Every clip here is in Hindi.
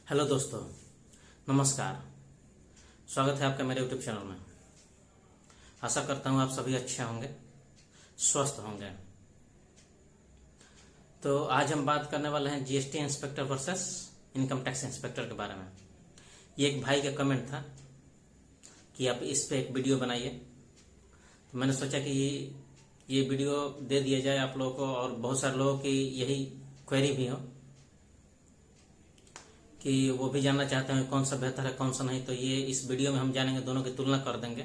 हेलो दोस्तों, नमस्कार। स्वागत है आपका मेरे यूट्यूब चैनल में। आशा करता हूँ आप सभी अच्छे होंगे, स्वस्थ होंगे। तो आज हम बात करने वाले हैं GST inspector versus income tax inspector के बारे में। ये एक भाई का कमेंट था कि आप इस पे एक वीडियो बनाइए, तो मैंने सोचा कि ये वीडियो दे दिया जाए आप लोगों को, और बहुत सारे लोगों की यही क्वेरी भी हो कि वो भी जानना चाहते हैं कौन सा बेहतर है कौन सा नहीं। तो ये इस वीडियो में हम जानेंगे, दोनों की तुलना कर देंगे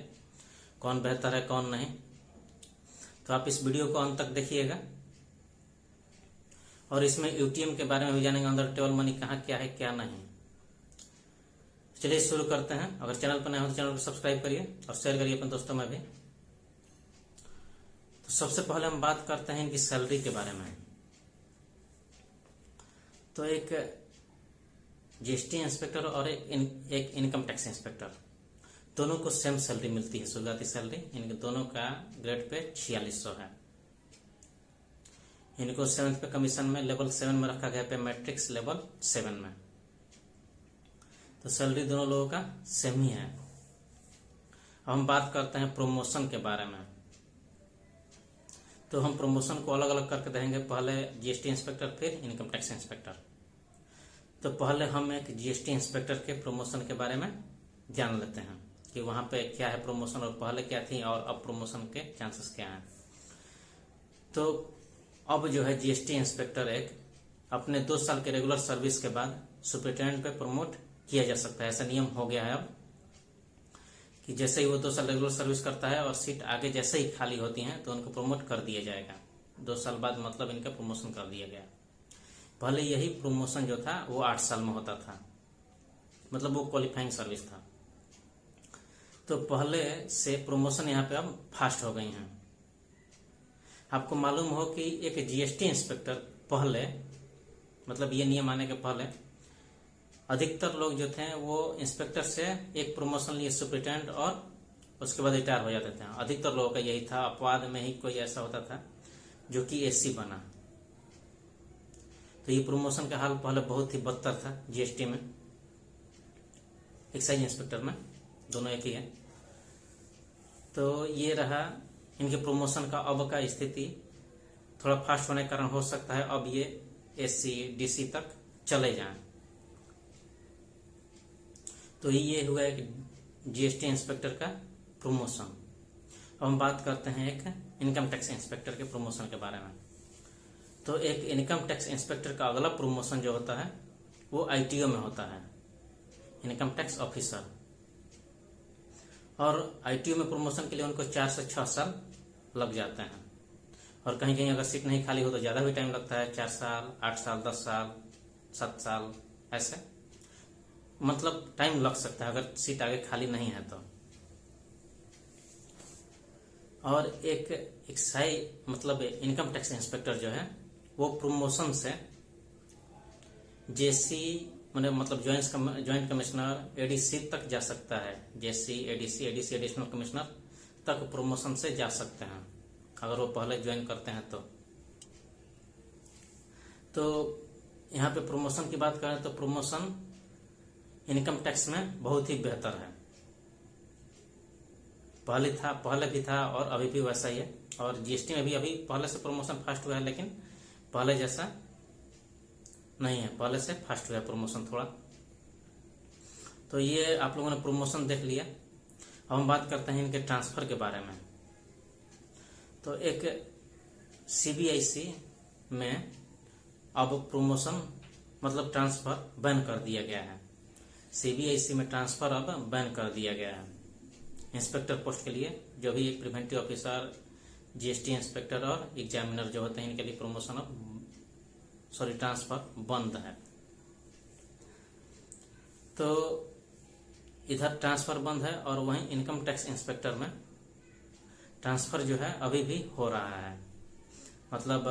कौन बेहतर है कौन नहीं। तो आप इस वीडियो को अंत तक देखिएगा, और इसमें यूटीएम के बारे में भी जानेंगे, अंदर टेबल मनी कहाँ क्या है क्या नहीं। चलिए शुरू करते हैं। अगर चैनल पर नए हो तो चैनल को सब्सक्राइब करिए और शेयर करिए अपने दोस्तों में भी। तो सबसे पहले हम बात करते हैं इनकी सैलरी के बारे में। तो एक जीएसटी इंस्पेक्टर और एक इनकम टैक्स इंस्पेक्टर, दोनों को सेम सैलरी मिलती है, शुरुआती सैलरी। इनके दोनों का ग्रेड पे 4600 है। इनको 7th पे कमीशन में लेवल 7 में रखा गया, पे मैट्रिक्स लेवल 7 में। तो सैलरी दोनों लोगों का सेम ही है। अब हम बात करते हैं प्रमोशन के बारे में। तो हम प्रमोशन को अलग अलग करके देंगे, पहले जीएसटी इंस्पेक्टर फिर इनकम टैक्स इंस्पेक्टर। तो पहले हम एक जीएसटी इंस्पेक्टर के प्रमोशन के बारे में जान लेते हैं कि वहां पे क्या है प्रमोशन, और पहले क्या थी और अब प्रमोशन के चांसेस क्या हैं। तो अब जो है जीएसटी इंस्पेक्टर एक अपने 2 साल के रेगुलर सर्विस के बाद सुपरिटेंडेंट पे प्रमोट किया जा सकता है। ऐसा नियम हो गया है अब कि जैसे ही वो 2 साल रेगुलर सर्विस करता है और सीट आगे जैसे ही खाली होती हैं तो उनको प्रमोट कर दिया जाएगा। 2 साल बाद मतलब इनका प्रमोशन कर दिया गया। पहले यही प्रमोशन जो था वो 8 साल में होता था, मतलब वो क्वालिफाइंग सर्विस था। तो पहले से प्रमोशन यहाँ पे अब फास्ट हो गई हैं। आपको मालूम हो कि एक जीएसटी इंस्पेक्टर पहले, मतलब ये नियम आने के पहले अधिकतर लोग जो थे वो इंस्पेक्टर से एक प्रमोशन लिए सुपरिटेंडेंट और उसके बाद रिटायर हो जाते थे। अधिकतर लोगों का यही था। अपवाद में ही कोई ऐसा होता था जो कि एससी बना। तो ये प्रमोशन का हाल पहले बहुत ही बदतर था जीएसटी में, एक्साइज इंस्पेक्टर में, दोनों एक ही है। तो ये रहा इनके प्रमोशन का अब का स्थिति। थोड़ा फास्ट होने के कारण हो सकता है अब ये एससी डीसी तक चले जाएं। तो ये हुआ एक जीएसटी इंस्पेक्टर का प्रमोशन। अब हम बात करते हैं एक इनकम टैक्स इंस्पेक्टर के प्रमोशन के बारे में। तो एक इनकम टैक्स इंस्पेक्टर का अगला प्रमोशन जो होता है वो आईटीओ में होता है, इनकम टैक्स ऑफिसर। और आईटीओ में प्रमोशन के लिए उनको 4 से 6 साल लग जाते हैं, और कहीं कहीं अगर सीट नहीं खाली हो तो ज्यादा भी टाइम लगता है, 4 साल, 8 साल, 10 साल, 7 साल, ऐसे मतलब टाइम लग सकता है अगर सीट आगे खाली नहीं है तो। और एक एक्साइज मतलब इनकम टैक्स इंस्पेक्टर जो है वो प्रमोशन से जेसी मतलब ज्वाइंट कमिश्नर एडीसी तक जा सकता है। जेसी एडीसी एडिशनल कमिश्नर तक प्रमोशन से जा सकते हैं अगर वो पहले ज्वाइन करते हैं तो यहाँ पे प्रमोशन की बात करें तो प्रमोशन इनकम टैक्स में बहुत ही बेहतर है। पहले भी था और अभी भी वैसा ही है। और जीएसटी में भी अभी पहले से प्रमोशन फास्ट हुआ है, लेकिन पहले जैसा नहीं है, पहले से फास्ट हुआ है प्रमोशन थोड़ा। तो ये आप लोगों ने प्रमोशन देख लिया। अब हम बात करते हैं इनके ट्रांसफर के बारे में। तो एक सीबीआईसी में अब प्रमोशन मतलब ट्रांसफर बैन कर दिया गया है। सीबीआईसी में ट्रांसफर अब बैन कर दिया गया है इंस्पेक्टर पोस्ट के लिए। जो भी एक प्रिवेंटिव ऑफिसर, जीएसटी इंस्पेक्टर और एग्जामिनर जो होते हैं, इनके लिए प्रमोशन अब ट्रांसफर बंद है। तो इधर ट्रांसफर बंद है, और वहीं इनकम टैक्स इंस्पेक्टर में ट्रांसफर जो है अभी भी हो रहा है। मतलब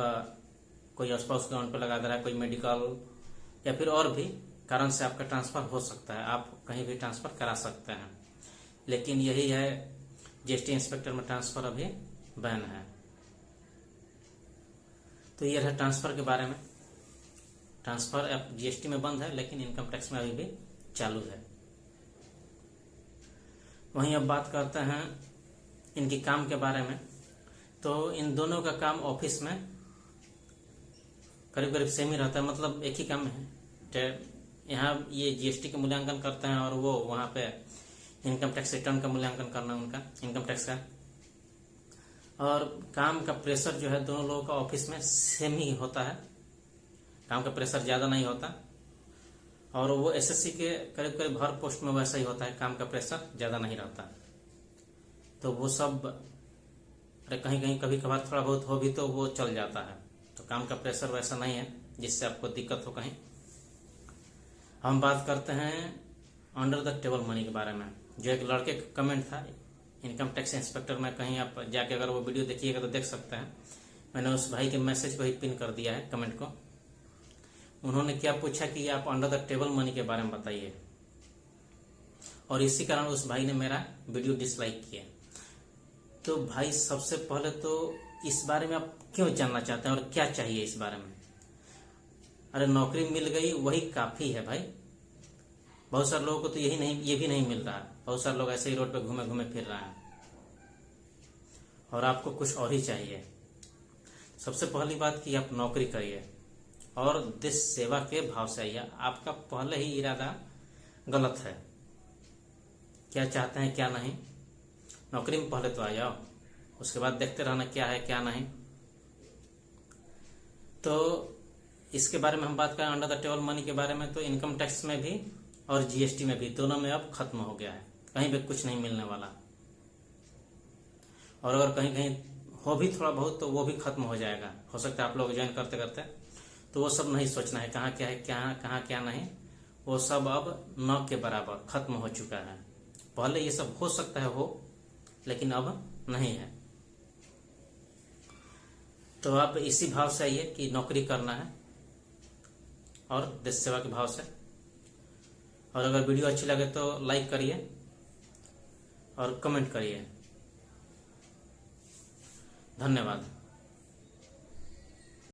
कोई स्पाउस ग्राउंड पर लगा दे रहा है, कोई मेडिकल या फिर और भी कारण से आपका ट्रांसफर हो सकता है, आप कहीं भी ट्रांसफर करा सकते हैं। लेकिन यही है, जीएसटी इंस्पेक्टर में ट्रांसफर अभी बैन है। तो ये है ट्रांसफर के बारे में। ट्रांसफर अब जीएसटी में बंद है, लेकिन इनकम टैक्स में अभी भी चालू है। वहीं अब बात करते हैं इनकी काम के बारे में। तो इन दोनों का काम ऑफिस में करीब करीब सेम ही रहता है, मतलब एक ही काम है। यहाँ ये जीएसटी का मूल्यांकन करते हैं और वो वहाँ पे इनकम टैक्स रिटर्न का मूल्यांकन करना उनका इनकम टैक्स का। और काम का प्रेशर जो है दोनों लोगों का ऑफिस में सेम ही होता है, काम का प्रेशर ज़्यादा नहीं होता। और वो एसएससी के करीब करीब हर पोस्ट में वैसा ही होता है, काम का प्रेशर ज़्यादा नहीं रहता। तो वो सब कहीं कहीं कभी कभार थोड़ा बहुत हो भी तो वो चल जाता है। तो काम का प्रेशर वैसा नहीं है जिससे आपको दिक्कत हो कहीं। हम बात करते हैं अंडर द टेबल मनी के बारे में, जो एक लड़के का कमेंट था इनकम टैक्स इंस्पेक्टर में। कहीं आप जाके अगर वो वीडियो देखिएगा तो देख सकते हैं, मैंने उस भाई के मैसेज को ही पिन कर दिया है कमेंट को। उन्होंने क्या पूछा कि आप अंडर द टेबल मनी के बारे में बताइए, और इसी कारण उस भाई ने मेरा वीडियो डिसलाइक किया। तो भाई सबसे पहले तो इस बारे में आप क्यों जानना चाहते हैं और क्या चाहिए इस बारे में? अरे नौकरी मिल गई वही काफी है भाई। बहुत सारे लोगों को तो ये भी नहीं मिल रहा है। बहुत सारे लोग ऐसे ही रोड पे घूमे घूमे फिर रहे हैं और आपको कुछ और ही चाहिए। सबसे पहली बात कि आप नौकरी करिए और देश सेवा के भाव से आइए। आपका पहले ही इरादा गलत है, क्या चाहते हैं क्या नहीं। नौकरी में पहले तो आ जाओ, उसके बाद देखते रहना क्या है क्या नहीं। तो इसके बारे में हम बात करें अंडर द टेबल मनी के बारे में, तो इनकम टैक्स में भी और जीएसटी में भी दोनों में अब खत्म हो गया है, कहीं भी कुछ नहीं मिलने वाला। और अगर कहीं कहीं हो भी थोड़ा बहुत तो वो भी खत्म हो जाएगा। हो सकता है आप लोग ज्वाइन करते करते, तो वो सब नहीं सोचना है कहाँ क्या है कहाँ क्या नहीं। वो सब अब न के बराबर खत्म हो चुका है। पहले ये सब हो सकता है हो, लेकिन अब नहीं है। तो आप इसी भाव से आइए कि नौकरी करना है और देश सेवा के भाव से। और अगर वीडियो अच्छी लगे तो लाइक करिए और कमेंट करिए। धन्यवाद।